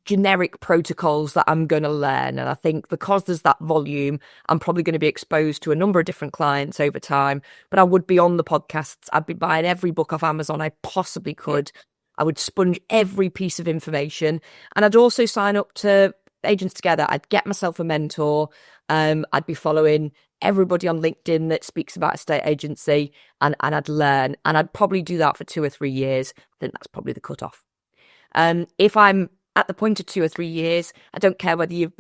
generic protocols that I'm going to learn. And I think because there's that volume, I'm probably going to be exposed to a number of different clients over time. But I would be on the podcasts. I'd be buying every book off Amazon I possibly could. I would sponge every piece of information. And I'd also sign up to Agents Together. I'd get myself a mentor. I'd be following everybody on LinkedIn that speaks about estate agency, and I'd learn. And I'd probably do that for 2 or 3 years. I think that's probably the cutoff. If I'm at the point of 2 or 3 years, I don't care whether you've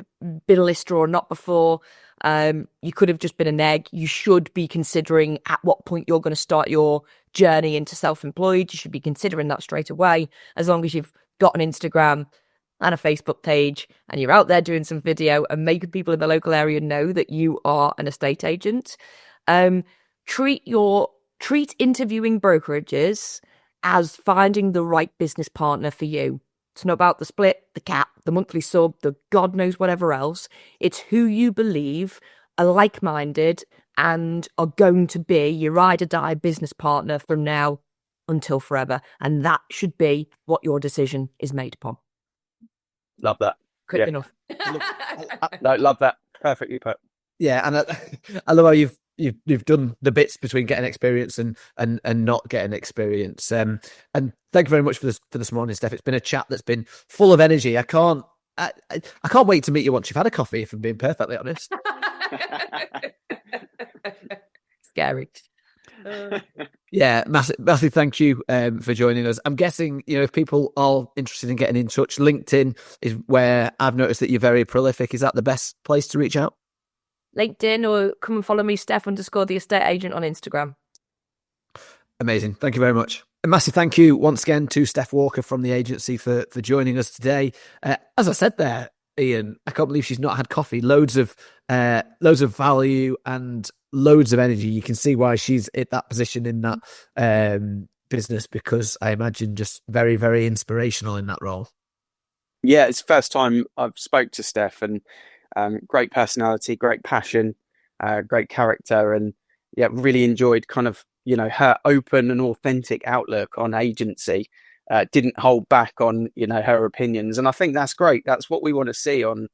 been a lister or not before. You could have just been an egg. You should be considering at what point you're going to start your journey into self-employed. You should be considering that straight away, as long as you've got an Instagram and a Facebook page and you're out there doing some video and making people in the local area know that you are an estate agent. Treat interviewing brokerages as finding the right business partner for you. It's not about the split, the cap, the monthly sub, the God knows whatever else. It's who you believe are like-minded and are going to be your ride or die business partner from now until forever. And that should be what your decision is made upon. Love that. Quick enough. No, love that. Perfectly put. Yeah, and I love how you've done the bits between getting experience and not getting experience. And thank you very much for this morning, Steph. It's been a chat that's been full of energy. I can't wait to meet you once you've had a coffee, if I'm being perfectly honest. Scary. Yeah, massive thank you for joining us. I'm guessing, you know, if people are interested in getting in touch, LinkedIn is where I've noticed that you're very prolific. Is that the best place to reach out? LinkedIn, or come and follow me, Steph_the estate agent on Instagram. Amazing. Thank you very much. A massive thank you once again to Steph Walker from the agency for joining us today. As I said there, Ian, I can't believe she's not had coffee. Loads of value and loads of energy. You can see why she's at that position in that business, because I imagine just very, very inspirational in that role. Yeah, it's the first time I've spoke to Steph, and great personality, great passion, great character, and yeah, really enjoyed kind of, you know, her open and authentic outlook on agency. Didn't hold back on, you know, her opinions, and I think that's great. That's what we want to see on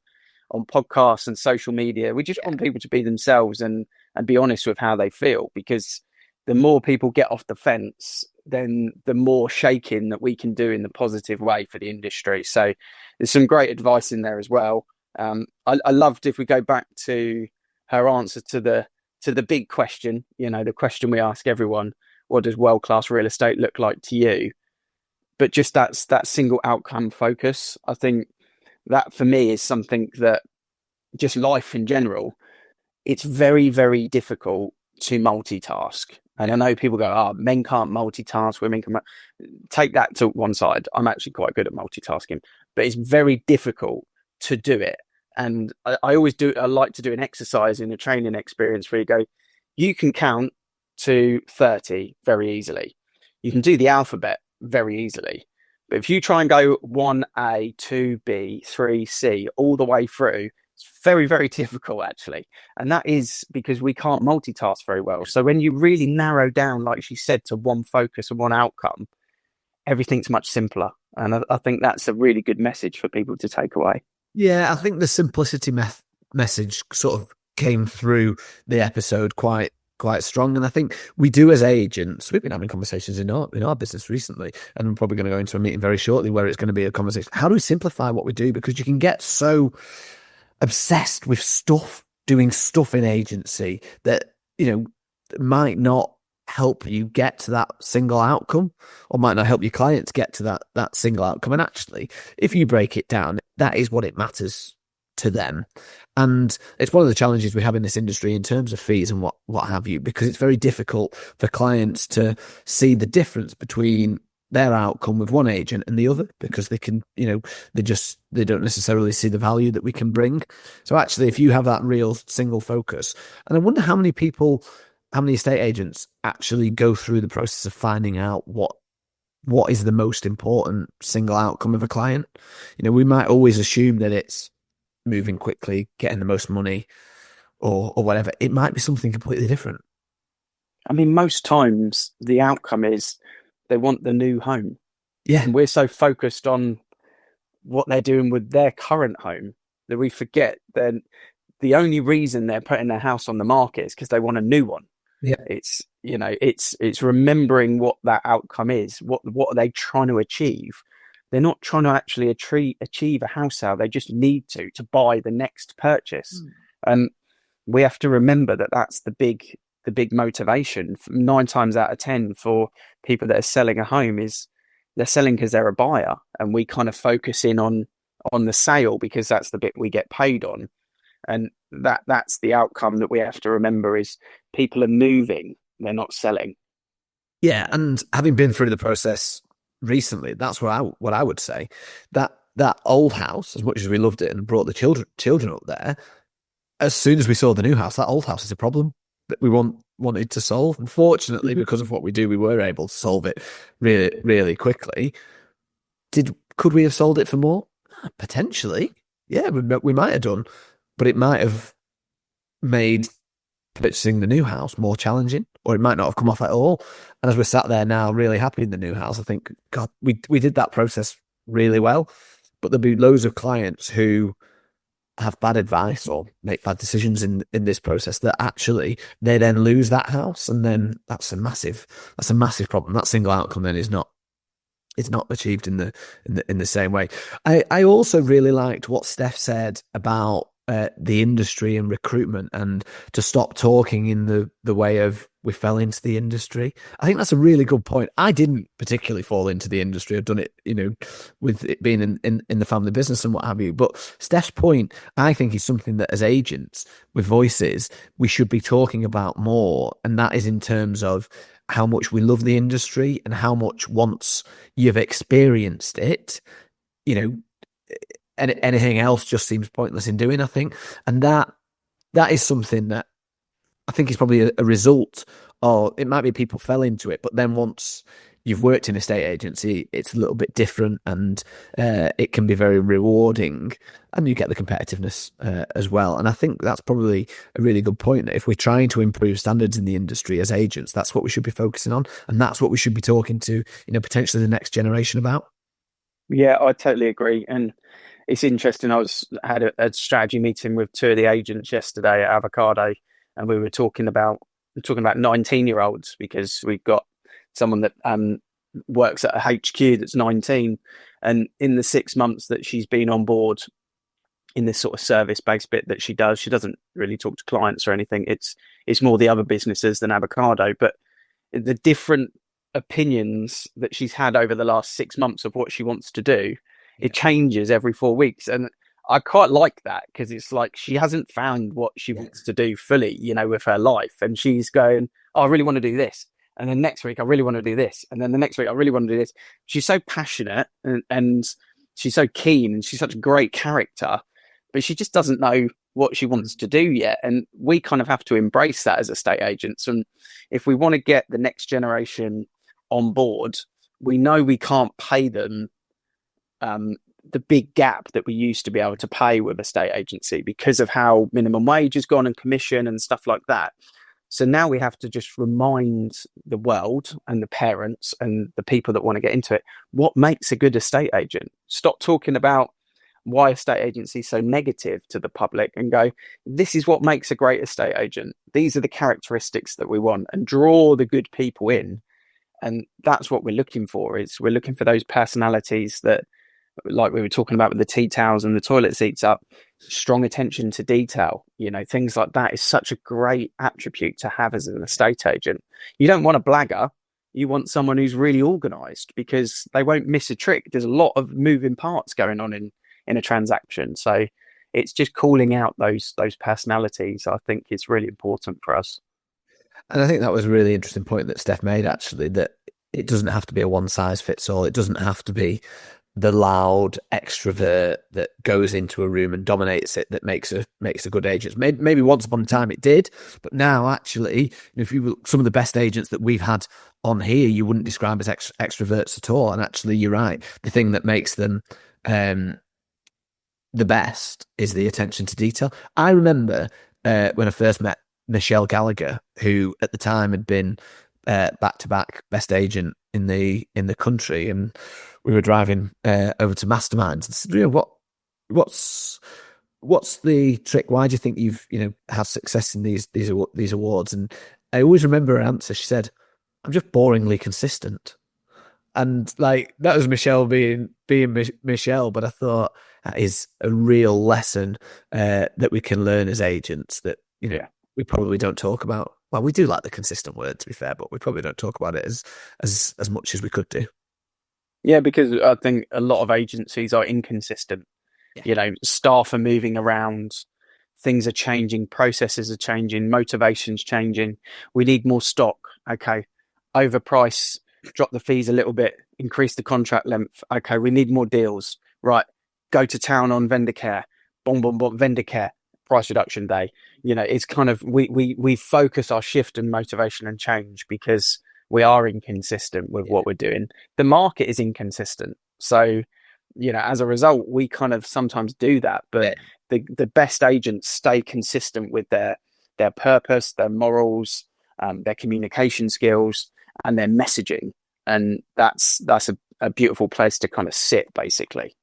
podcasts and social media. We just want people to be themselves and be honest with how they feel, because the more people get off the fence, then the more shaking that we can do in the positive way for the industry. So there's some great advice in there as well. I loved, if we go back to her answer to the big question, you know, the question we ask everyone, what does world-class real estate look like to you? But just that single outcome focus, I think that for me is something that, just life in general, it's very, very difficult to multitask. And I know people go, men can't multitask, women can. Take that to one side. I'm actually quite good at multitasking, but it's very difficult to do it. And I like to do an exercise in a training experience where you go, you can count to 30 very easily. you can do the alphabet very easily. But if you try and go 1A, 2B, 3C all the way through, it's very, very difficult, actually. And that is because we can't multitask very well. So when you really narrow down, like she said, to one focus and one outcome, everything's much simpler. And I think that's a really good message for people to take away. Yeah, I think the simplicity message sort of came through the episode quite strong. And I think we do as agents, we've been having conversations in our business recently, and we're probably going to go into a meeting very shortly where it's going to be a conversation. How do we simplify what we do? Because you can get so obsessed with doing stuff in agency that, might not help you get to that single outcome, or might not help your clients get to that single outcome. And actually, if you break it down, that is what it matters to them. And it's one of the challenges we have in this industry in terms of fees and what have you, because it's very difficult for clients to see the difference between their outcome with one agent and the other, because they can, they don't necessarily see the value that we can bring. So actually, if you have that real single focus, and I wonder how many estate agents actually go through the process of finding out what is the most important single outcome of a client. We might always assume that it's moving quickly, getting the most money, or whatever. It might be something completely different. I mean, most times the outcome is they want the new home. Yeah. And we're so focused on what they're doing with their current home that we forget that the only reason they're putting their house on the market is because they want a new one. Yeah. It's remembering what that outcome is. What are they trying to achieve? They're not trying to actually achieve a house sale. They just need to buy the next purchase. And we have to remember that that's the big motivation. 9 times out of 10 for people that are selling a home is they're selling because they're a buyer, and we kind of focus in on the sale because that's the bit we get paid on. And that's the outcome that we have to remember is people are moving, they're not selling. Yeah, and having been through the process recently, that's what I would say. That old house, as much as we loved it and brought the children up there, as soon as we saw the new house, that old house is a problem that we wanted to solve. Unfortunately, because of what we do, we were able to solve it really, really quickly. Could we have sold it for more? Potentially. Yeah, we might have done, but it might have made purchasing the new house more challenging, or it might not have come off at all. And as we're sat there now really happy in the new house, I think, God, we did that process really well. But there'll be loads of clients who have bad advice or make bad decisions in this process that actually they then lose that house, and then that's a massive problem. That single outcome then is not achieved in the same way. I also really liked what Steph said about the industry and recruitment, and to stop talking in the way of we fell into the industry. I think that's a really good point. I didn't particularly fall into the industry. I've done it, with it being in the family business and what have you. But Steph's point, I think, is something that as agents with voices, we should be talking about more. And that is in terms of how much we love the industry and how much once you've experienced it, and anything else just seems pointless in doing, I think. And that is something that I think is probably a result, or it might be people fell into it, but then once you've worked in a estate agency, it's a little bit different, and it can be very rewarding, and you get the competitiveness as well. And I think that's probably a really good point, that if we're trying to improve standards in the industry as agents, that's what we should be focusing on, and that's what we should be talking to, potentially the next generation about. Yeah, I totally agree. And it's interesting. I had a strategy meeting with 2 of the agents yesterday at Avocado, and we were talking about 19-year-olds, because we've got someone that works at a HQ that's 19, and in the 6 months that she's been on board in this sort of service-based bit that she doesn't really talk to clients or anything. It's more the other businesses than Avocado, but the different opinions that she's had over the last 6 months of what she wants to do, it changes every 4 weeks. And I quite like that, because it's like she hasn't found what she wants to do fully, with her life. And she's going, oh, I really want to do this. And then next week, I really want to do this. And then the next week, I really want to do this. She's so passionate and she's so keen, and she's such a great character, but she just doesn't know what she wants to do yet. And we kind of have to embrace that as estate agents. And if we want to get the next generation on board, we know we can't pay them the big gap that we used to be able to pay with a state agency because of how minimum wage has gone and commission and stuff like that. So now we have to just remind the world and the parents and the people that want to get into it what makes a good estate agent. Stop talking about why estate agency is so negative to the public and go, this is what makes a great estate agent. These are the characteristics that we want, and draw the good people in. And that's what we're looking for. Is we're looking for those personalities that, like we were talking about with the tea towels and the toilet seats up, strong attention to detail, things like that is such a great attribute to have as an estate agent. You don't want a blagger. You want someone who's really organized, because they won't miss a trick. There's a lot of moving parts going on in a transaction. So it's just calling out those personalities, I think, is really important for us. And I think that was a really interesting point that Steph made, actually, that it doesn't have to be a one size fits all. It doesn't have to be the loud extrovert that goes into a room and dominates it that makes a good agent. Maybe once upon a time it did, but now actually, if you look, some of the best agents that we've had on here, you wouldn't describe as extroverts at all. And actually, you're right. The thing that makes them the best is the attention to detail. I remember when I first met Michelle Gallagher, who at the time had been back-to-back best agent in the country, and we were driving over to Masterminds and said, what's the trick? Why do you think you've had success in these awards? And I always remember her answer. She said, I'm just boringly consistent. And like, that was Michelle being Michelle, but I thought that is a real lesson that we can learn as agents that we probably don't talk about. Well, we do like the consistent word, to be fair, but we probably don't talk about it as much as we could do. Yeah, because I think a lot of agencies are inconsistent. Yeah. Staff are moving around, things are changing, processes are changing, motivation's changing. We need more stock. Okay, overprice, drop the fees a little bit, increase the contract length. Okay, we need more deals. Right, go to town on vendor care. Boom, boom, boom, vendor care. Price reduction day. It's kind of we focus our shift and motivation and change because we are inconsistent with what we're doing. The market is inconsistent, so as a result, we kind of sometimes do that. But the best agents stay consistent with their purpose, their morals, their communication skills, and their messaging, and that's a beautiful place to kind of sit. Basically,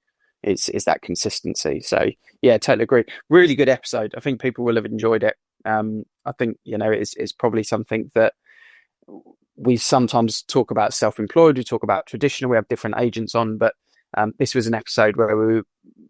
is that consistency. So yeah, totally agree. Really good episode. I think people will have enjoyed it. I think it's probably something that we sometimes talk about self-employed, we talk about traditional, we have different agents on, but this was an episode where we were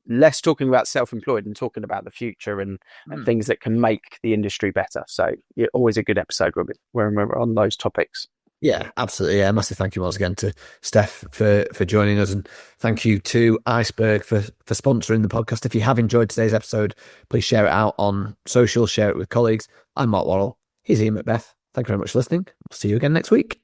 less talking about self-employed and talking about the future and things that can make the industry better. So always a good episode when we're on those topics. Yeah, absolutely. Yeah, massive thank you once again to Steph for joining us, and thank you to Iceberg for sponsoring the podcast. If you have enjoyed today's episode, please share it out on social, share it with colleagues. I'm Mark Worrell. Here's Ian Macbeth. Thank you very much for listening. We'll see you again next week.